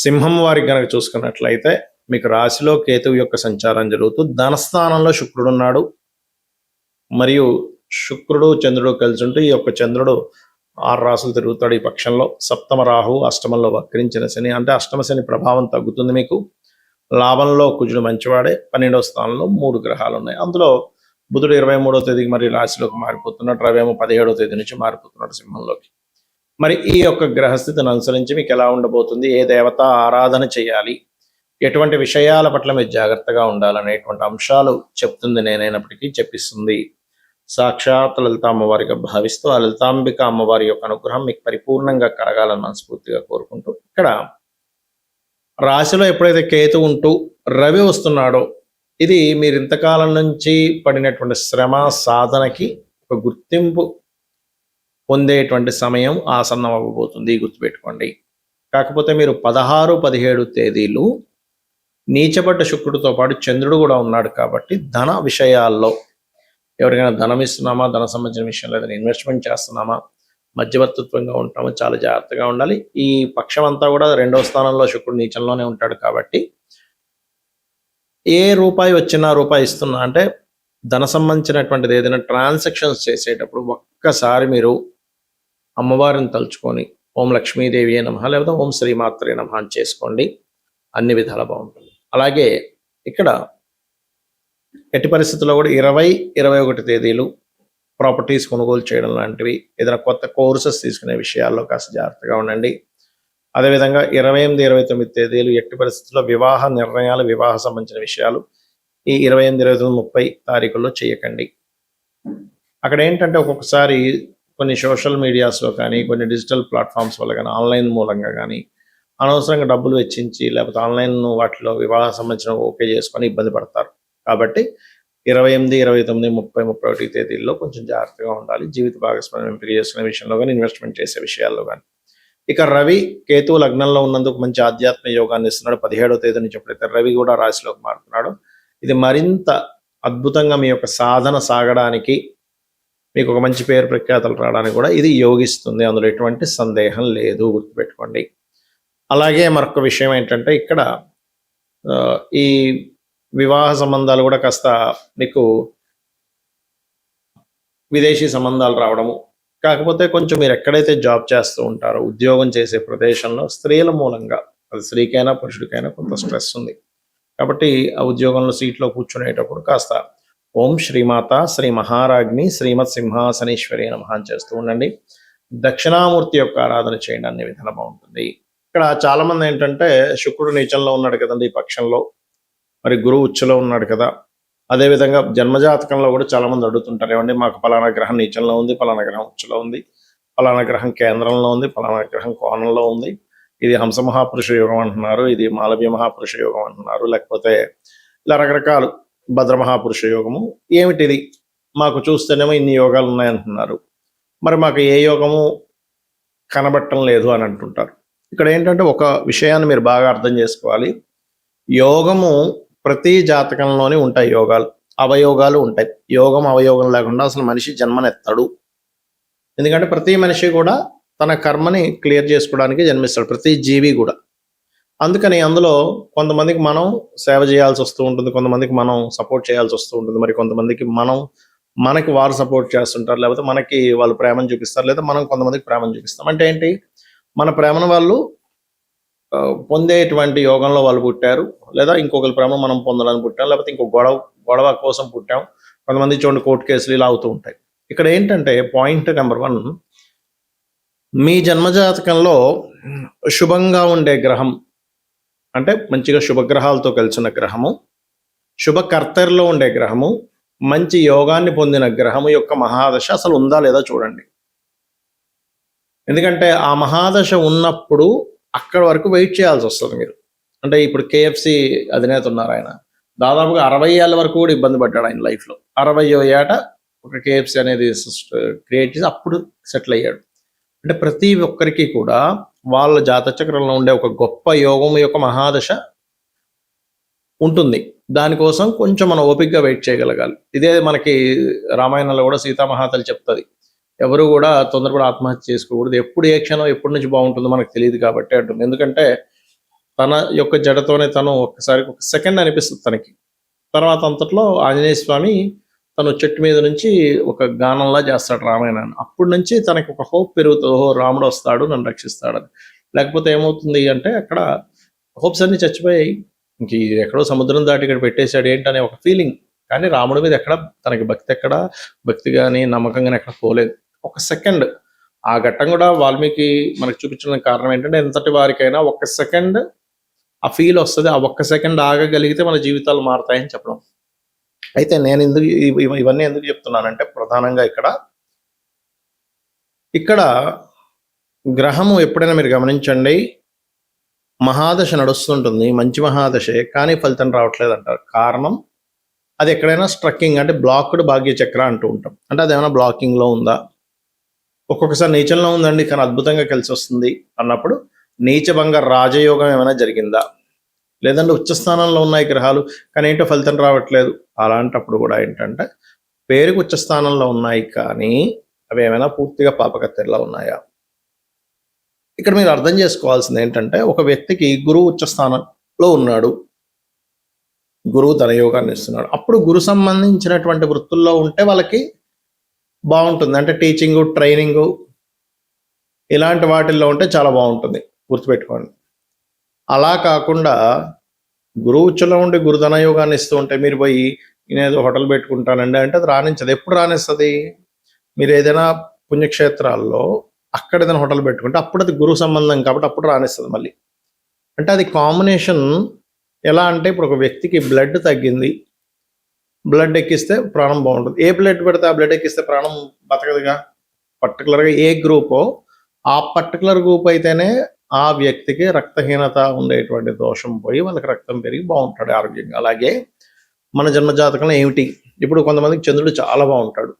సింహం వారికి గనక చూసుకున్నట్లయితే మీకు రాశిలో కేతువు యొక్క సంచారం జరుగుతూ ధనస్థానంలో శుక్రుడు ఉన్నాడు. మరియు శుక్రుడు చంద్రుడు కలిసి ఉంటూ ఈ యొక్క చంద్రుడు 6 రాసులు తిరుగుతాడు ఈ పక్షంలో. సప్తమ రాహు, అష్టమంలో వక్రించిన శని, అంటే అష్టమ శని ప్రభావం తగ్గుతుంది మీకు. లాభంలో కుజుడు మంచివాడే. 12వ స్థానంలో 3 గ్రహాలు ఉన్నాయి. అందులో బుధుడు 23వ తేదీకి మరి రాశిలోకి మారిపోతున్నాడు. రవేమో 17వ తేదీ నుంచి మారిపోతున్నాడు సింహంలోకి. మరి ఈ యొక్క గ్రహస్థితిని అనుసరించి మీకు ఎలా ఉండబోతుంది, ఏ దేవత ఆరాధన చేయాలి, ఎటువంటి విషయాల పట్ల మీరు జాగ్రత్తగా ఉండాలనేటువంటి అంశాలు చెప్తుంది నేనైనప్పటికీ చెప్పిస్తుంది సాక్షాత్ లలిత అమ్మవారిగా భావిస్తూ ఆ లలితాంబిక అమ్మవారి యొక్క అనుగ్రహం మీకు పరిపూర్ణంగా కలగాలని మనస్ఫూర్తిగా కోరుకుంటూ, ఇక్కడ రాశిలో ఎప్పుడైతే కేతు ఉంటూ రవి వస్తున్నాడో ఇది మీరు ఇంతకాలం నుంచి పడినటువంటి శ్రమ సాధనకి ఒక గుర్తింపు పొందేటువంటి సమయం ఆసన్నం అవ్వబోతుంది, గుర్తుపెట్టుకోండి. కాకపోతే మీరు 16, 17 తేదీలు నీచబడ్డ శుక్రుడితో పాటు చంద్రుడు కూడా ఉన్నాడు కాబట్టి ధన విషయాల్లో ఎవరికైనా ధనం ఇస్తున్నామా, ధన సంబంధించిన విషయంలో ఏదైనా ఇన్వెస్ట్మెంట్ చేస్తున్నామా, మధ్యవర్తిత్వంగా ఉంటామో చాలా జాగ్రత్తగా ఉండాలి. ఈ పక్షం అంతా కూడా 2వ స్థానంలో శుక్రుడు నీచంలోనే ఉంటాడు కాబట్టి ఏ రూపాయి వచ్చినా రూపాయి ఇస్తున్నా అంటే ధన సంబంధించినటువంటిది ఏదైనా ట్రాన్సాక్షన్స్ చేసేటప్పుడు ఒక్కసారి మీరు అమ్మవారిని తలుచుకొని ఓం లక్ష్మీదేవి నమః లేకపోతే ఓం శ్రీమాత్రే నమః అని చేసుకోండి, అన్ని విధాలా బాగుంటుంది. అలాగే ఇక్కడ ఎట్టి పరిస్థితుల్లో కూడా 20, 21 తేదీలు ప్రాపర్టీస్ కొనుగోలు చేయడం లాంటివి, ఏదైనా కొత్త కోర్సెస్ తీసుకునే విషయాల్లో కాస్త జాగ్రత్తగా ఉండండి. అదేవిధంగా 28, 29 తేదీలు ఎట్టి పరిస్థితుల్లో వివాహ నిర్ణయాలు, వివాహ సంబంధించిన విషయాలు ఈ 28, 29, 30 తారీఖుల్లో చేయకండి. అక్కడ ఏంటంటే ఒక్కొక్కసారి కొన్ని సోషల్ మీడియాస్లో కానీ, కొన్ని డిజిటల్ ప్లాట్ఫామ్స్ వల్ల కానీ, ఆన్లైన్ మూలంగా కానీ అనవసరంగా డబ్బులు వెచ్చించి లేకపోతే ఆన్లైన్ వాటిలో వివాహ సంబంధించిన ఓకే చేసుకొని ఇబ్బంది పడతారు. కాబట్టి 28, 29, 30, 31 తేదీల్లో కొంచెం జాగ్రత్తగా ఉండాలి. జీవిత భాగస్వామ్యం ఎంపిక చేసుకునే విషయంలో కానీ, ఇన్వెస్ట్మెంట్ చేసే విషయాల్లో కానీ. ఇక రవి కేతు లగ్నంలో ఉన్నందుకు మంచి ఆధ్యాత్మిక యోగాన్ని ఇస్తున్నాడు. 17వ తేదీ నుంచి ఎప్పుడైతే రవి కూడా రాశిలోకి మారుతున్నాడు, ఇది మరింత అద్భుతంగా మీ యొక్క సాధన సాగడానికి, మీకు ఒక మంచి పేరు ప్రఖ్యాతలు రావడానికి కూడా ఇది యోగిస్తుంది. అందులో ఎటువంటి సందేహం లేదు, గుర్తుపెట్టుకోండి. అలాగే మరొక విషయం ఏంటంటే ఇక్కడ ఈ వివాహ సంబంధాలు కూడా కాస్త మీకు విదేశీ సంబంధాలు రావడము. కాకపోతే కొంచెం మీరు ఎక్కడైతే జాబ్ చేస్తూ ఉంటారో ఉద్యోగం చేసే ప్రదేశంలో స్త్రీల మూలంగా, అది స్త్రీకైనా పురుషుడికైనా కొంత స్ట్రెస్ ఉంది. కాబట్టి ఆ ఉద్యోగంలో సీట్లో కూర్చునేటప్పుడు కాస్త ఓం శ్రీమాత శ్రీ మహారాజ్ని శ్రీమత్ సింహాసనేశ్వరి నమః అని చేస్తూ ఉండండి. దక్షిణామూర్తి యొక్క ఆరాధన చేయండి, అన్ని విధాలు బాగుంటుంది. ఇక్కడ చాలా మంది ఏంటంటే శుక్రుడు నీచంలో ఉన్నాడు కదండి ఈ పక్షంలో, మరి గురువు ఉచ్చులో ఉన్నాడు కదా. అదేవిధంగా జన్మజాతకంలో కూడా చాలా మంది అడుగుతుంటారు, ఏమండి మాకు పలానా గ్రహం నీచంలో ఉంది, పలానా గ్రహం ఉచ్చులో ఉంది, పలానా గ్రహం కేంద్రంలో ఉంది, పలానా గ్రహం కోణంలో ఉంది, ఇది హంస మహాపురుష యోగం అంటున్నారు, ఇది మాలవ్య మహాపురుష యోగం అంటున్నారు, లేకపోతే ఇలా రకరకాలు భద్ర మహాపురుష యోగము. ఏమిటిది మాకు చూస్తేనేమో ఇన్ని యోగాలు ఉన్నాయంటున్నారు, మరి మాకు ఏ యోగము కనబట్టం లేదు అని అంటుంటారు. ఇక్కడ ఏంటంటే ఒక విషయాన్ని మీరు బాగా అర్థం చేసుకోవాలి. యోగము ప్రతి జాతకంలోనే ఉంటాయి, యోగాలు అవయోగాలు ఉంటాయి. యోగం అవయోగం లేకుండా అసలు మనిషి జన్మనెత్తాడు. ఎందుకంటే ప్రతి మనిషి కూడా తన కర్మని క్లియర్ చేసుకోవడానికి జన్మిస్తాడు, ప్రతి జీవి కూడా. అందుకని అందులో కొంతమందికి మనం సేవ చేయాల్సి వస్తూ ఉంటుంది, కొంతమందికి మనం సపోర్ట్ చేయాల్సి వస్తూ ఉంటుంది, మరి కొంతమందికి మనకి వారు సపోర్ట్ చేస్తుంటారు, లేకపోతే మనకి వాళ్ళు ప్రేమను చూపిస్తారు, లేదా మనం కొంతమందికి ప్రేమను చూపిస్తాం. అంటే ఏంటి, మన ప్రేమను వాళ్ళు పొందేటువంటి యోగంలో వాళ్ళు పుట్టారు, లేదా ఇంకొకరి ప్రేమ మనం పొందడానికి పుట్టాం, లేకపోతే ఇంకో గొడవ కోసం పుట్టాం. కొంతమంది చూడండి కోర్టు కేసులు ఇలా అవుతూ ఉంటాయి. ఇక్కడ ఏంటంటే పాయింట్ నెంబర్ 1, మీ జన్మజాతకంలో శుభంగా ఉండే గ్రహం అంటే మంచిగా శుభగ్రహాలతో కలిసిన గ్రహము, శుభకర్తరిలో ఉండే గ్రహము, మంచి యోగాన్ని పొందిన గ్రహము యొక్క మహాదశ అసలు ఉందా లేదా చూడండి. ఎందుకంటే ఆ మహాదశ ఉన్నప్పుడు అక్కడ వరకు వెయిట్ చేయాల్సి వస్తుంది మీరు. అంటే ఇప్పుడు KFC అధినేత ఉన్నారు, ఆయన దాదాపుగా 60 ఏళ్ళ వరకు కూడా ఇబ్బంది పడ్డాడు ఆయన లైఫ్లో. 60వ ఏట ఒక KFC అనేది క్రియేట్ చేసి అప్పుడు సెటిల్ అయ్యాడు. అంటే ప్రతి ఒక్కరికి కూడా వాళ్ళ జాతచక్రంలో ఉండే ఒక గొప్ప యోగం యొక్క మహాదశ ఉంటుంది. దానికోసం కొంచెం మనం ఓపికగా వెయిట్ చేయగలగాలి. ఇదే మనకి రామాయణంలో కూడా సీతామహాతల్లి చెప్తుంది, ఎవరు కూడా తొందరపడి ఆత్మహత్య చేసుకోకూడదు, ఎప్పుడు ఏ క్షణం ఎప్పటి నుంచి బాగుంటుందో మనకు తెలియదు కాబట్టి అంటుంది. ఎందుకంటే తన యొక్క జడతోనే తను ఒక్కసారి ఒక సెకండ్ అనిపిస్తుంది తనకి. తర్వాత అంతట్లో ఆంజనేయ స్వామి తను చెట్టు మీద నుంచి ఒక గానంలా చేస్తాడు రామాయణాన్ని. అప్పటి నుంచి తనకి ఒక హోప్ పెరుగుతుంది, ఓహో రాముడు వస్తాడు నన్ను రక్షిస్తాడని. లేకపోతే ఏమవుతుంది అంటే అక్కడ హోప్స్ అన్ని చచ్చిపోయాయి. ఇంక ఎక్కడో సముద్రం దాటి ఇక్కడ పెట్టేశాడు ఏంటనే ఒక ఫీలింగ్. కానీ రాముడి మీద ఎక్కడ తనకి భక్తి కానీ నమ్మకం కానీ ఎక్కడ పోలేదు. ఒక సెకండ్ ఆ ఘట్టం కూడా వాల్మీకి మనకు చూపించడానికి కారణం ఏంటంటే ఎంతటి వారికైనా ఒక్క సెకండ్ ఆ ఫీల్ వస్తుంది. ఆ ఒక్క సెకండ్ ఆగగలిగితే మన జీవితాలు మారుతాయని చెప్పడం. అయితే నేను ఎందుకు ఇవన్నీ ఎందుకు చెప్తున్నానంటే ప్రధానంగా ఇక్కడ గ్రహము ఎప్పుడైనా మీరు గమనించండి, మహాదశ నడుస్తుంటుంది, మంచి మహాదశే, కానీ ఫలితం రావట్లేదు అంటారు. కారణం అది ఎక్కడైనా స్ట్రక్కింగ్ అంటే బ్లాక్డ్ భాగ్య చక్ర అంటూ ఉంటాం. అంటే అది ఏమైనా బ్లాకింగ్లో ఉందా, ఒక్కొక్కసారి నీచంలో ఉందండి కానీ అద్భుతంగా కలిసి వస్తుంది అన్నప్పుడు నీచభంగ రాజయోగం ఏమైనా జరిగిందా, లేదంటే ఉచ్చస్థానంలో ఉన్నాయి గ్రహాలు కానీ ఏంటో ఫలితం రావట్లేదు, అలాంటప్పుడు కూడా ఏంటంటే పేరుకు ఉచ్చస్థానంలో ఉన్నాయి కానీ అవి ఏమైనా పూర్తిగా పాపకత్తెరలా ఉన్నాయా. ఇక్కడ మీరు అర్థం చేసుకోవాల్సింది ఏంటంటే ఒక వ్యక్తికి గురువు ఉచ్చస్థానంలో ఉన్నాడు, గురువు ధనయోగాన్ని ఇస్తున్నాడు. అప్పుడు గురు సంబంధించినటువంటి వృత్తుల్లో ఉంటే వాళ్ళకి బాగుంటుంది. అంటే టీచింగు, ట్రైనింగు ఇలాంటి వాటిల్లో ఉంటే చాలా బాగుంటుంది, గుర్తుపెట్టుకోండి. అలా కాకుండా గురువు ఉచ్చలో ఉండి గురుధన యోగాన్ని ఇస్తూ ఉంటే మీరు పోయి నేనేదో హోటల్ పెట్టుకుంటానండి అంటే అది రాణించదు. ఎప్పుడు రాణిస్తుంది? మీరు ఏదైనా పుణ్యక్షేత్రాల్లో అక్కడ ఏదైనా హోటల్ పెట్టుకుంటే అప్పుడు అది గురువు సంబంధం కాబట్టి అప్పుడు రాణిస్తుంది మళ్ళీ. అంటే అది కాంబినేషన్ ఎలా అంటే ఇప్పుడు ఒక వ్యక్తికి బ్లడ్ తగ్గింది, బ్లడ్ ఎక్కిస్తే ప్రాణం బాగుంటుంది. ఏ బ్లడ్ పెడితే ఆ బ్లడ్ ఎక్కిస్తే ప్రాణం బతకదుగా. పర్టికులర్గా ఏ గ్రూపో ఆ పర్టికులర్ గ్రూప్ అయితేనే ఆ వ్యక్తికి రక్తహీనత ఉండేటువంటి దోషం పోయి వాళ్ళకి రక్తం పెరిగి బాగుంటాడు ఆరోగ్యంగా. అలాగే మన జన్మజాతకంలో ఏమిటి, ఇప్పుడు కొంతమందికి చంద్రుడు చాలా బాగుంటాడు,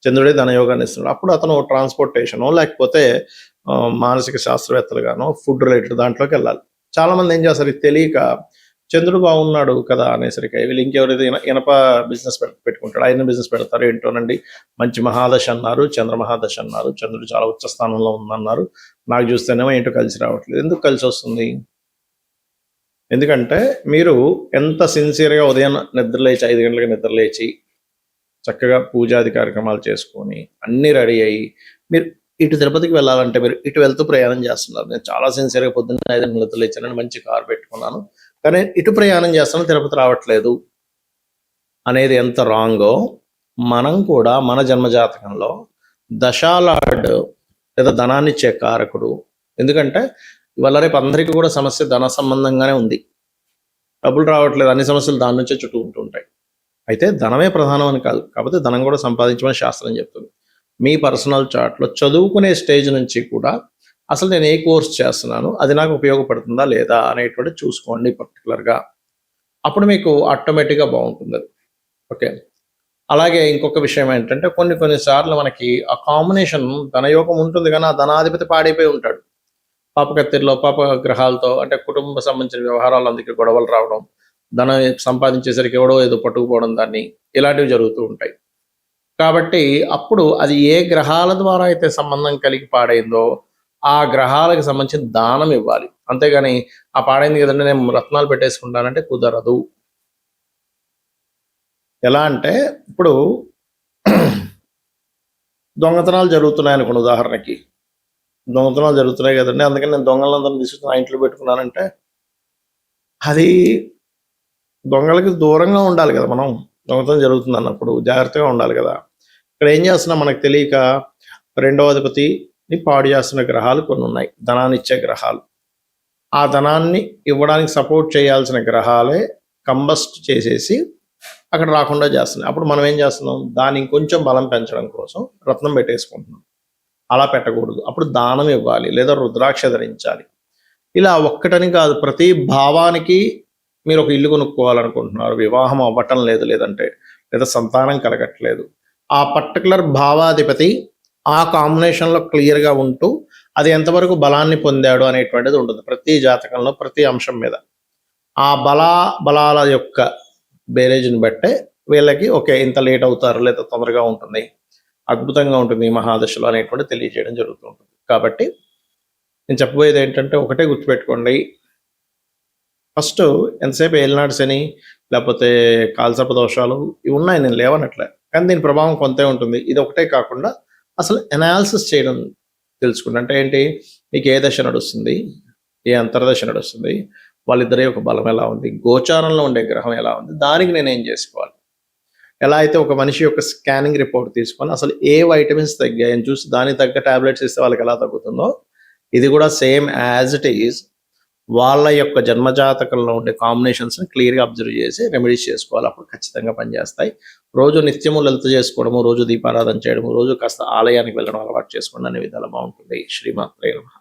చంద్రుడే ధనయోగాన్ని ఇస్తున్నాడు, అప్పుడు అతను ట్రాన్స్పోర్టేషనో లేకపోతే మానసిక శాస్త్రవేత్తలుగానో ఫుడ్ రిలేటెడ్ దాంట్లోకి వెళ్ళాలి. చాలామంది ఏం చేస్తారు, ఇది తెలియక చంద్రుడు బాగున్నాడు కదా అనేసరికి వీళ్ళు ఇంకెవరైతే ఇనప బిజినెస్ పెట్టుకుంటాడు, ఆయన బిజినెస్ పెడతారు ఏంటోనండి. మంచి మహాదశ అన్నారు, చంద్ర మహాదశ అన్నారు, చంద్రుడు చాలా ఉచ్చ స్థానంలో ఉందన్నారు, నాకు చూస్తేనేమో ఏంటో కలిసి రావట్లేదు. ఎందుకు కలిసి వస్తుంది? ఎందుకంటే మీరు ఎంత సిన్సియర్గా ఉదయం నిద్రలేచి 5 గంటలకు నిద్రలేచి చక్కగా పూజాది కార్యక్రమాలు చేసుకొని అన్నీ రెడీ అయ్యి మీరు ఇటు తిరుపతికి వెళ్ళాలంటే మీరు ఇటు వెళ్తూ ప్రయాణం చేస్తున్నారు. నేను చాలా సిన్సియర్గా పొద్దున్న 5 గంటలకు నిద్రలేచానని మంచి కారు పెట్టుకున్నాను కానీ ఇటు ప్రయాణం చేస్తాను, తిరుపతి రావట్లేదు అనేది ఎంత రాంగో మనం కూడా మన జన్మజాతకంలో దశాలార్డ్ లేదా ధనాన్ని ఇచ్చే కారకుడు. ఎందుకంటే ఇవాళ రేపు అందరికీ కూడా సమస్య ధన సంబంధంగానే ఉంది, డబ్బులు రావట్లేదు, అన్ని సమస్యలు దాని నుంచే చుట్టూ ఉంటుంటాయి. అయితే ధనమే ప్రధానం అని కాదు, కాకపోతే ధనం కూడా సంపాదించమని శాస్త్రం చెప్తుంది. మీ పర్సనల్ చార్ట్లో చదువుకునే స్టేజ్ నుంచి కూడా అసలు నేను ఏ కోర్స్ చేస్తున్నాను, అది నాకు ఉపయోగపడుతుందా లేదా అనేటువంటి చూసుకోండి పర్టికులర్గా. అప్పుడు మీకు ఆటోమేటిక్గా బాగుంటుంది అది. ఓకే, అలాగే ఇంకొక విషయం ఏంటంటే కొన్నిసార్లు మనకి ఆ కాంబినేషన్ ధనయోగం ఉంటుంది కానీ ఆ ధనాధిపతి పాడైపోయి ఉంటాడు. పాపకత్తెరలో పాప గ్రహాలతో అంటే కుటుంబ సంబంధించిన వ్యవహారాలు అందుకే గొడవలు రావడం, ధనం సంపాదించేసరికి ఎవడో ఏదో పట్టుకుపోవడం దాన్ని, ఇలాంటివి జరుగుతూ ఉంటాయి. కాబట్టి అప్పుడు అది ఏ గ్రహాల ద్వారా అయితే సంబంధం కలిగి పాడైందో ఆ గ్రహాలకు సంబంధించిన దానం ఇవ్వాలి. అంతేగాని ఆ పాడైంది కదండి నేను రత్నాలు పెట్టేసుకుంటానంటే కుదరదు. ఎలా అంటే ఇప్పుడు దొంగతనాలు జరుగుతున్నాయి అనుకోండి, ఉదాహరణకి దొంగతనాలు జరుగుతున్నాయి కదండి అందుకని నేను దొంగలందరినీ తీసుకుని ఆ ఇంట్లో పెట్టుకున్నానంటే అది దొంగలకి దూరంగా ఉండాలి కదా. మనం దొంగతనం జరుగుతుంది అన్నప్పుడు జాగ్రత్తగా ఉండాలి కదా. ఇక్కడ ఏం చేస్తున్నాం మనకు తెలియక రెండవ అధిపతిని పాడు చేస్తున్న గ్రహాలు కొన్ని ఉన్నాయి, ధనాన్ని ఇచ్చే గ్రహాలు. ఆ ధనాన్ని ఇవ్వడానికి సపోర్ట్ చేయాల్సిన గ్రహాలే కంబస్ట్ చేసేసి అక్కడ రాకుండా చేస్తున్నాయి. అప్పుడు మనం ఏం చేస్తున్నాం, దాన్ని ఇంకొంచెం బలం పెంచడం కోసం రత్నం పెట్టేసుకుంటున్నాం. అలా పెట్టకూడదు. అప్పుడు దానం ఇవ్వాలి లేదా రుద్రాక్ష ధరించాలి. ఇలా ఒక్కటని కాదు, ప్రతి భావానికి మీరు ఒక ఇల్లు కొనుక్కోవాలనుకుంటున్నారు, వివాహం అవ్వటం లేదు, లేదంటే లేదా సంతానం కలగట్లేదు, ఆ పర్టికులర్ భావాధిపతి ఆ కాంబినేషన్లో క్లియర్గా ఉంటూ అది ఎంతవరకు బలాన్ని పొందాడు అనేటువంటిది ఉంటుంది ప్రతి జాతకంలో ప్రతి అంశం మీద. ఆ బలాల యొక్క బేరేజ్ని బట్టే వీళ్ళకి ఓకే ఇంత లేట్ అవుతారు లేదా తొందరగా ఉంటుంది, అద్భుతంగా ఉంటుంది ఈ మహాదశలో అనేటువంటి తెలియజేయడం జరుగుతూ ఉంటుంది. కాబట్టి నేను చెప్పబోయేది ఏంటంటే ఒకటే గుర్తుపెట్టుకోండి, ఫస్ట్ ఎంతసేపు ఏలినాడు శని, లేకపోతే కాలసర్ప దోషాలు ఇవి ఉన్నాయి, నేను లేవనట్లే. కానీ దీని ప్రభావం కొంతే ఉంటుంది. ఇది ఒకటే కాకుండా అసలు ఎనాలిసిస్ చేయడం తెలుసుకుంటే, అంటే ఏంటి, మీకు ఏ దశ నడుస్తుంది, ఏ అంతర్దశ నడుస్తుంది, వాళ్ళిద్దరి యొక్క బలం ఎలా ఉంది, గోచారంలో ఉండే గ్రహం ఎలా ఉంది, దానికి నేనేం చేసుకోవాలి. ఎలా అయితే ఒక మనిషి యొక్క స్కానింగ్ రిపోర్ట్ తీసుకొని అసలు ఏ వైటమిన్స్ తగ్గాయని చూసి దానికి తగ్గ టాబ్లెట్స్ ఇస్తే వాళ్ళకి ఎలా తగ్గుతుందో, ఇది కూడా సేమ్ యాజ్ ఇట్ ఈజ్ వాళ్ళ యొక్క జన్మజాతకంలో ఉండే కాంబినేషన్స్ని క్లియర్గా అబ్జర్వ్ చేసి రెమెడీస్ చేసుకోవాలి. అప్పుడు ఖచ్చితంగా పనిచేస్తాయి. రోజు నిత్యము లలిత చేసుకోవడము, రోజు దీపారాధన చేయడము, రోజు కాస్త ఆలయానికి వెళ్ళడం అలవాటు చేసుకోండి, అనే విధాలు బాగుంటుంది. శ్రీమాత్రే నమః.